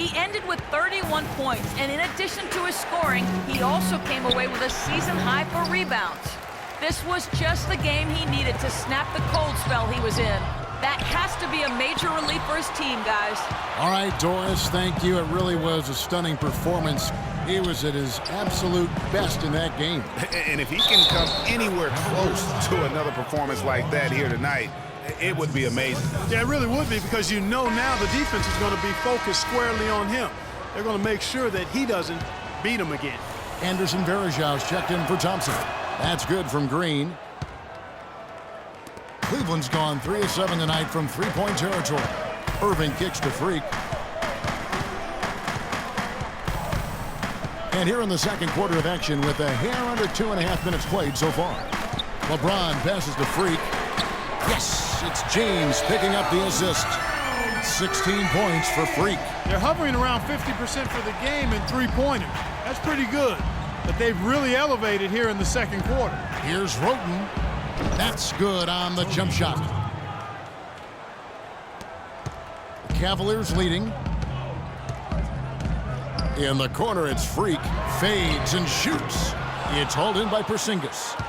He ended with 31 points, and in addition to his scoring, he also came away with a season high for rebounds. This was just the game he needed to snap the cold spell he was in. That has to be a major relief for his team, guys. All right, Doris, thank you. It really was a stunning performance. He was at his absolute best in that game. And if he can come anywhere close to another performance like that here tonight, it would be amazing. Yeah, it really would be, because you know now the defense is going to be focused squarely on him. They're going to make sure that he doesn't beat him again. Anderson Varejão's checked in for Thompson. That's good from Green. Cleveland's gone 3 of 7 tonight from three-point territory. Irving kicks to Freak. And here in the second quarter of action with a hair under 2.5 minutes played so far. LeBron passes to Freak. Yes, it's James picking up the assist. 16 points for Freak. They're hovering around 50% for the game in three-pointers. That's pretty good. But they've really elevated here in the second quarter. Here's Roten. That's good on the jump shot. The Cavaliers leading. In the corner, it's Freak. Fades and shoots. It's hauled in by Porzingis.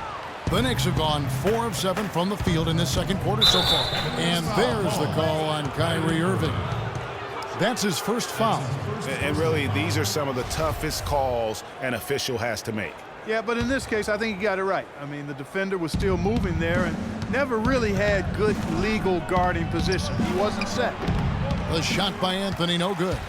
The Knicks have gone 4 of 7 from the field in this second quarter so far. And there's the call on Kyrie Irving. That's his first foul. And really, these are some of the toughest calls an official has to make. Yeah, but in this case, I think he got it right. I mean, the defender was still moving there and never really had good legal guarding position. He wasn't set. The shot by Anthony, no good.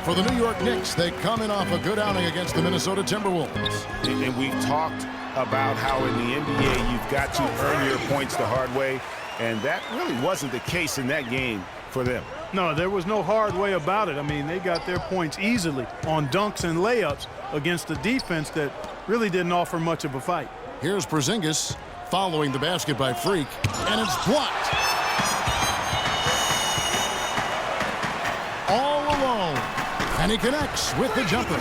For the New York Knicks, they come in off a good outing against the Minnesota Timberwolves. And we've talked about how in the NBA you've got to earn your points the hard way, and that really wasn't the case in that game for them. No, there was no hard way about it. I mean, they got their points easily on dunks and layups against a defense that really didn't offer much of a fight. Here's Porzingis following the basket by Freak, and it's blocked. All alone, and he connects with the jumper.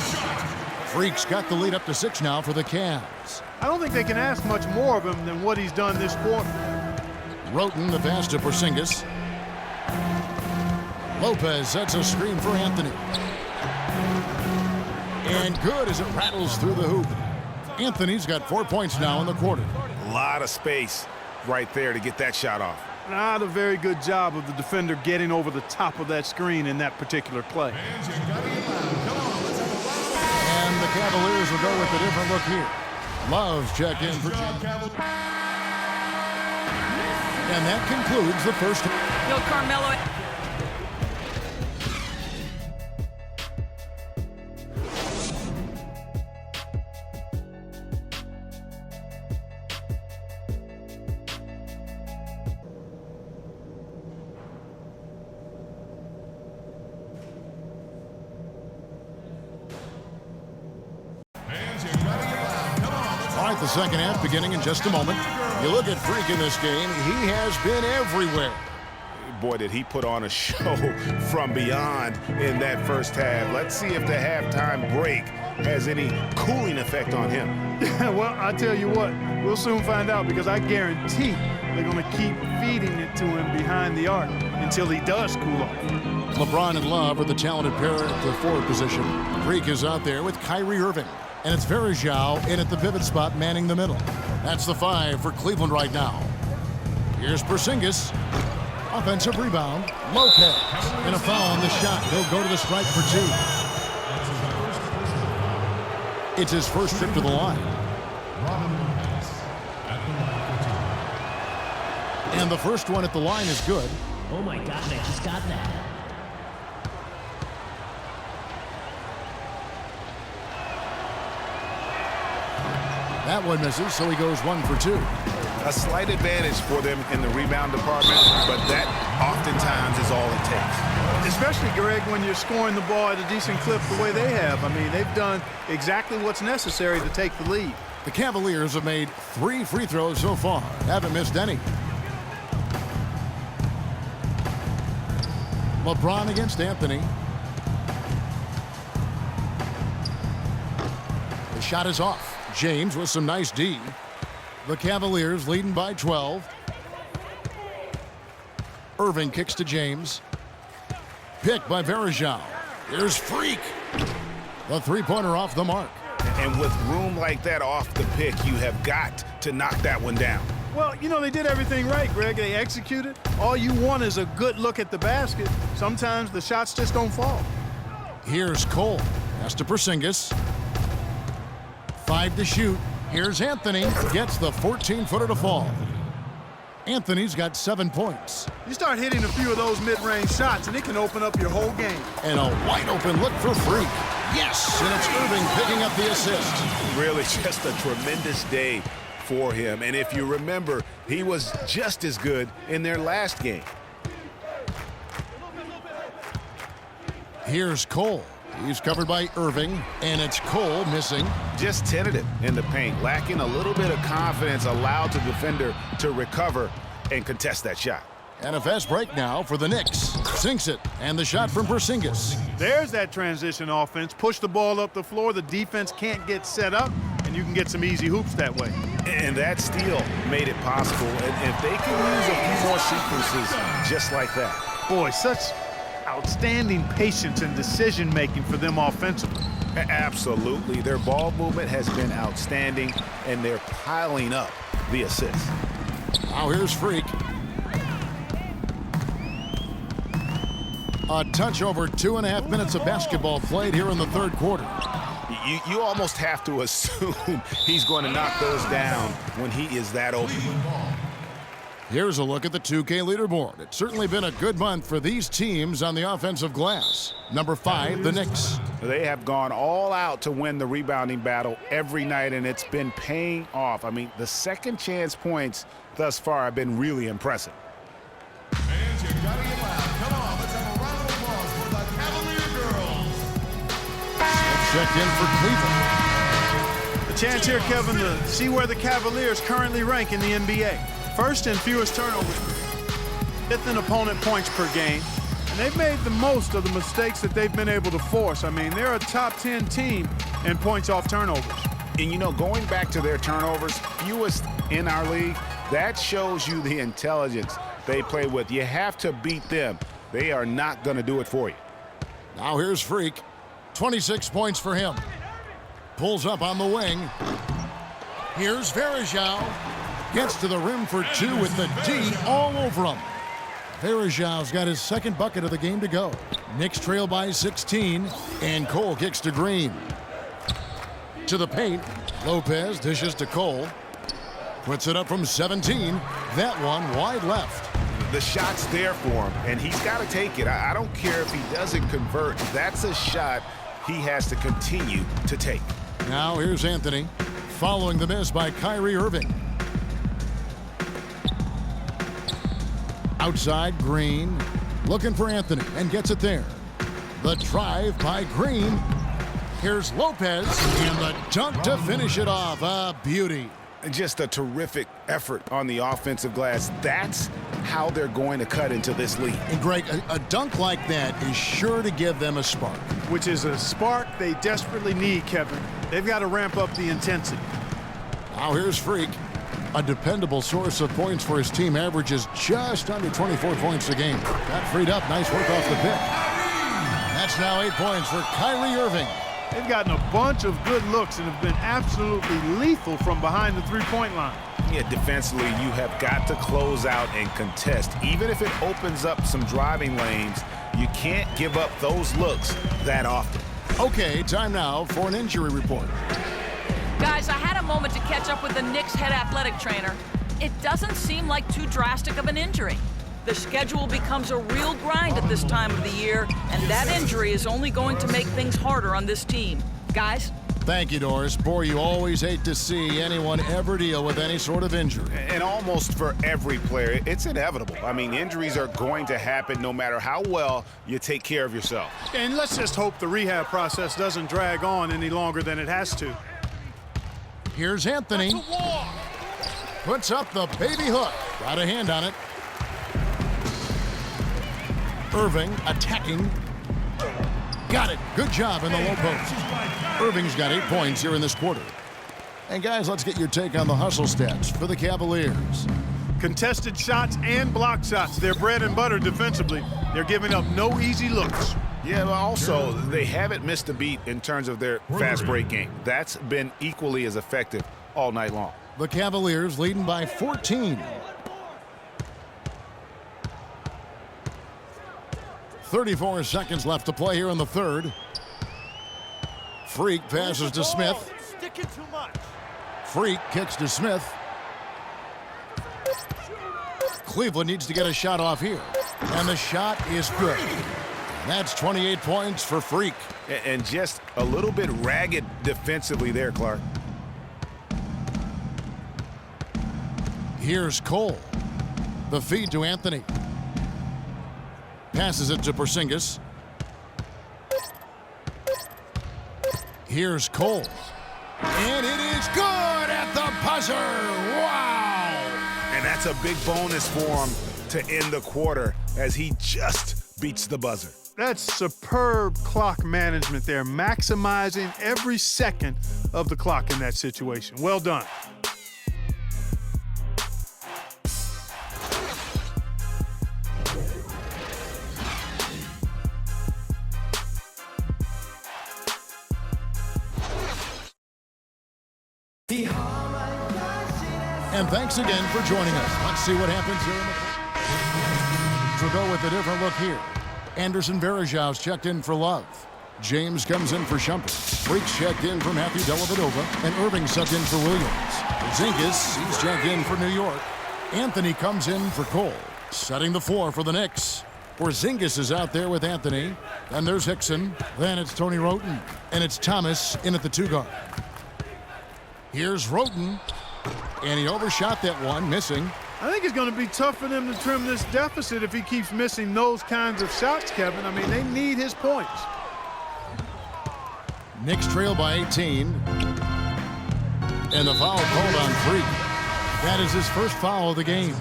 Freak's got the lead up to 6 now for the Cavs. I don't think they can ask much more of him than what he's done this quarter. Roten, the pass to Porzingis. Lopez sets a screen for Anthony. And good as it rattles through the hoop. Anthony's got 4 points now in the quarter. A lot of space right there to get that shot off. Not a very good job of the defender getting over the top of that screen in that particular play. And the Cavaliers will go with a different look here. Love's checked in for and that concludes the first. Yo, Carmelo. All right, the second half beginning in just a moment. You look at Freak in this game, he has been everywhere. Boy, did he put on a show from beyond in that first half. Let's see if the halftime break has any cooling effect on him. Well, I tell you what, we'll soon find out, because I guarantee they're going to keep feeding it to him behind the arc until he does cool off. LeBron and Love are the talented pair at the forward position. Freak is out there with Kyrie Irving. And it's Varejão in at the pivot spot, manning the middle. That's the 5 for Cleveland right now. Here's Porzingis. Offensive rebound. Lopez. And a foul on the shot. He'll go to the stripe for 2. It's his first trip to the line. And the first one at the line is good. Oh my God, I just got that. That one misses, so he goes 1 for 2. A slight advantage for them in the rebound department, but that oftentimes is all it takes. Especially, Greg, when you're scoring the ball at a decent clip the way they have. I mean, they've done exactly what's necessary to take the lead. The Cavaliers have made 3 free throws so far. Haven't missed any. LeBron against Anthony. The shot is off. James with some nice D. The Cavaliers leading by 12. Irving kicks to James. Picked by Varejão. Here's Freak. The three-pointer off the mark. And with room like that off the pick, you have got to knock that one down. Well, you know, they did everything right, Greg. They executed. All you want is a good look at the basket. Sometimes the shots just don't fall. Here's Cole. Pass to Porzingis. 5 to shoot. Here's Anthony. Gets the 14-footer to fall. Anthony's got 7 points. You start hitting a few of those mid-range shots, and it can open up your whole game. And a wide-open look for Freak. Yes, and it's Irving picking up the assist. Really just a tremendous day for him. And if you remember, he was just as good in their last game. Here's Cole. He's covered by Irving, and it's Cole missing. Just tentative in the paint, lacking a little bit of confidence, allowed the defender to recover and contest that shot. And a fast break now for the Knicks. Sinks it, and the shot from Porzingis. There's that transition offense. Push the ball up the floor. The defense can't get set up, and you can get some easy hoops that way. And that steal made it possible. And if they can use a few more sequences just like that. Boy, such outstanding patience and decision-making for them offensively. Absolutely. Their ball movement has been outstanding, and they're piling up the assists. Now here's Freak. A touch over 2.5 minutes of basketball played here in the third quarter. You almost have to assume he's going to knock those down when he is that open. Here's a look at the 2K leaderboard. It's certainly been a good month for these teams on the offensive glass. Number 5, the Knicks. They have gone all out to win the rebounding battle every night, and it's been paying off. I mean, the second chance points thus far have been really impressive. Fans, you gotta get loud. Come on, let's have a round of applause for the Cavalier girls. Checked in for Cleveland. The chance here, Kevin, to see where the Cavaliers currently rank in the NBA. First in fewest turnovers, 5th in opponent points per game, and they've made the most of the mistakes that they've been able to force. I mean, they're a top 10 team in points off turnovers. And, you know, going back to their turnovers, fewest in our league, that shows you the intelligence they play with. You have to beat them. They are not going to do it for you. Now here's Freak. 26 points for him. Pulls up on the wing. Here's Varejao. Gets to the rim for 2 with the D all over him. Varejao's got his second bucket of the game to go. Knicks trail by 16, and Cole kicks to Green. To the paint, Lopez dishes to Cole. Puts it up from 17. That one wide left. The shot's there for him, and he's got to take it. I don't care if he doesn't convert. That's a shot he has to continue to take. Now here's Anthony, following the miss by Kyrie Irving. Outside, Green, looking for Anthony, and gets it there. The drive by Green. Here's Lopez, and the dunk to finish it off. A beauty. Just a terrific effort on the offensive glass. That's how they're going to cut into this league. And Greg, a dunk like that is sure to give them a spark. Which is a spark they desperately need, Kevin. They've got to ramp up the intensity. Now here's Freak. A dependable source of points for his team, averages just under 24 points a game. Got freed up. Nice work off the pick. That's now 8 points for Kyrie Irving. They've gotten a bunch of good looks and have been absolutely lethal from behind the three-point line. Yeah, defensively, you have got to close out and contest. Even if it opens up some driving lanes, you can't give up those looks that often. Okay, time now for an injury report. Guys, I had a moment to catch up with the Knicks head athletic trainer. It doesn't seem like too drastic of an injury. The schedule becomes a real grind at this time of the year, and that injury is only going to make things harder on this team. Guys? Thank you, Doris. Boy, you always hate to see anyone ever deal with any sort of injury. And almost for every player, it's inevitable. I mean, injuries are going to happen no matter how well you take care of yourself. And let's just hope the rehab process doesn't drag on any longer than it has to. Here's Anthony. Puts up the baby hook. Got a hand on it. Irving attacking. Got it. Good job in the low post. Irving's got 8 points here in this quarter. And guys, let's get your take on the hustle stats for the Cavaliers. Contested shots and block shots. They're bread and butter defensively. They're giving up no easy looks. Yeah, but also they haven't missed a beat in terms of their fast break game. That's been equally as effective all night long. The Cavaliers leading by 14. 34 seconds left to play here in the third. Freak passes to Smith. Sticking too much. Freak kicks to Smith. Cleveland needs to get a shot off here. And the shot is good. That's 28 points for Freak. And just a little bit ragged defensively there, Clark. Here's Cole. The feed to Anthony. Passes it to Porzingis. Here's Cole. And it is good at the buzzer. Wow! And that's a big bonus for him to end the quarter as he just beats the buzzer. That's superb clock management there, maximizing every second of the clock in that situation. Well done. And thanks again for joining us. Let's see what happens here in the... So go with a different look here. Anderson Varejão's checked in for Love. James comes in for Shumpert. Freak's checked in for Matthew Dellavedova. And Irving subbed in for Williams. Porzingis, he's checked in for New York. Anthony comes in for Cole. Setting the floor for the Knicks. Porzingis is out there with Anthony. And there's Hickson. Then it's Tony Wroten. And it's Thomas in at the 2 guard. Here's Wroten. And he overshot that one, missing. I think it's going to be tough for them to trim this deficit if he keeps missing those kinds of shots, Kevin. I mean, they need his points. Knicks trail by 18. And the foul called on Freak. That is his first foul of the game.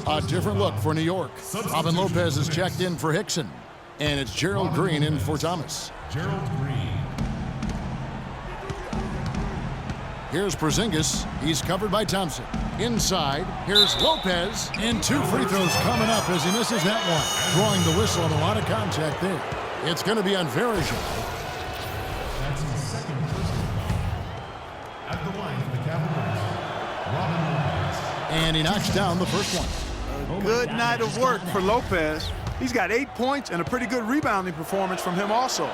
A different look for New York. Robin Lopez is checked in for Hickson. And it's Gerald Green in for Thomas. Gerald Green. Here's Porzingis. He's covered by Thompson. Inside, here's Lopez. And 2 free throws coming up as he misses that one. Drawing the whistle and a lot of contact there. It's going to be on Varejão. That's his second personal foul. At the line for the Cavaliers, Robin Lopez. And he knocks down the first one. Good night of work for Lopez. He's got 8 points and a pretty good rebounding performance from him also.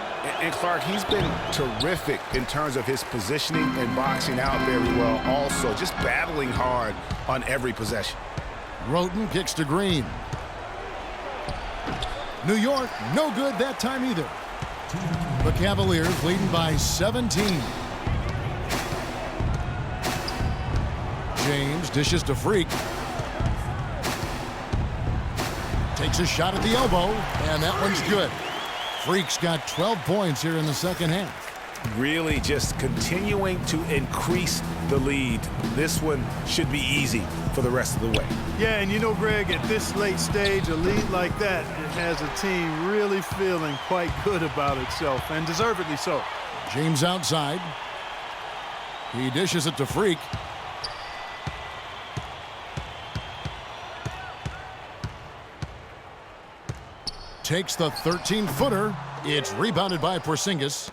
And Clark, he's been terrific in terms of his positioning and boxing out very well also, just battling hard on every possession. Wroten kicks to Green. New York, no good that time either. The Cavaliers leading by 17. James dishes to Freak. Takes a shot at the elbow, and that one's good. Freak's got 12 points here in the second half. Really just continuing to increase the lead. This one should be easy for the rest of the way. Yeah, and you know, Greg, at this late stage, a lead like that, it has a team really feeling quite good about itself, and deservedly so. James outside. He dishes it to Freak. Takes the 13-footer. It's rebounded by Porzingis.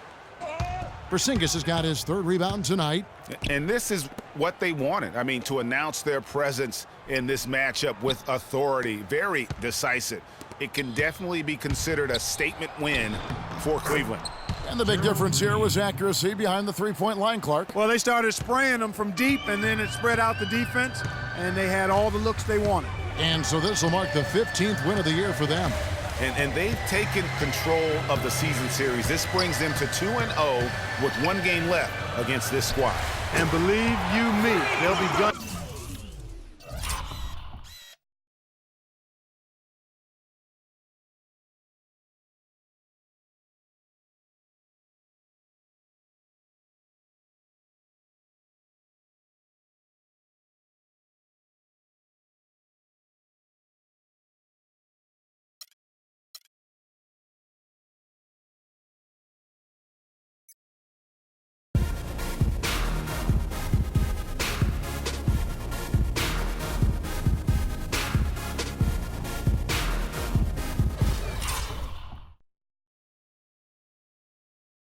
Porzingis has got his 3rd rebound tonight. And this is what they wanted. I mean, to announce their presence in this matchup with authority. Very decisive. It can definitely be considered a statement win for Cleveland. And the big difference here was accuracy behind the 3-point line, Clark. Well, they started spraying them from deep, and then it spread out the defense, and they had all the looks they wanted. And so this will mark the 15th win of the year for them. And they've taken control of the season series. This brings them to 2-0 with 1 game left against this squad. And believe you me, they'll be gunning.